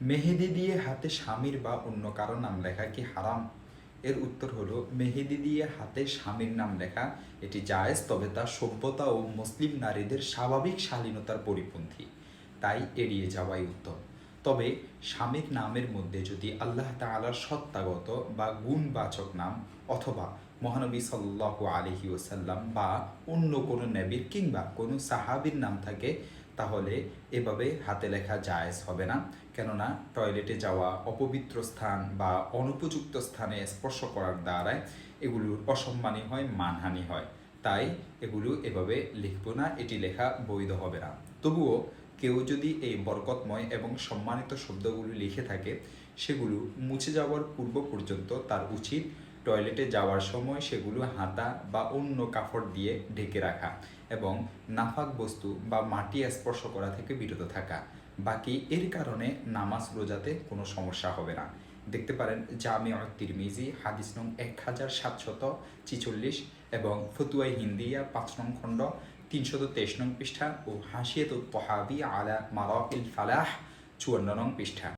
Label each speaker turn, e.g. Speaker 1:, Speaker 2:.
Speaker 1: মেহেদি দিয়ে হাতে স্বামীর বা অন্য কারো নাম লেখা কি হারাম? এর উত্তর হলো, মেহেদি দিয়ে হাতে স্বামীর নাম লেখা এটি জায়েজ, তবে তা সভ্যতা ও মুসলিম নারীদের স্বাভাবিক শালীনতার পরিপন্থী, তাই এড়িয়ে যাওয়াই উত্তম। তবে স্বামীর নামের মধ্যে যদি আল্লাহ তাআলার সত্তাগত বা গুণবাচক নাম অথবা মহানবী সাল্লাল্লাহু আলাইহি ওয়াসাল্লাম বা অন্য কোনো নবীর কিংবা কোনো সাহাবীর নাম থাকে, তাহলে এভাবে হাতে লেখা জায়েজ হবে না। কেননা টয়লেটে যাওয়া, অপবিত্র স্থান বা অনুপযুক্ত স্থানে স্পর্শ করার দ্বারায় এগুলোর অসম্মানী হয়, মানহানি হয়। তাই এগুলো এভাবে লিখব না, এটি লেখা বৈধ হবে না। তবুও কেউ যদি এই বরকতময় এবং সম্মানিত শব্দগুলো লিখে থাকে, সেগুলো মুছে যাওয়ার পূর্ব পর্যন্ত তার উচিত টয়লেটে যাওয়ার সময় সেগুলো হাতা বা অন্য কাপড় দিয়ে ঢেকে রাখা এবং নাফাক বস্তু বা মাটি স্পর্শ করা থেকে বিরত থাকা। বাকি এর কারণে নামাজ রোজাতে কোনো সমস্যা হবে না। দেখতে পারেন জামিউ তিরমিজি হাদিস নং 1746 এবং ফতুয়াই হিন্দিয়া 5 নং খণ্ড 323 নং পৃষ্ঠা ও হাসিয়াতুত তহাবি আলা মারাকিল ফালাহ 54 নং পৃষ্ঠা।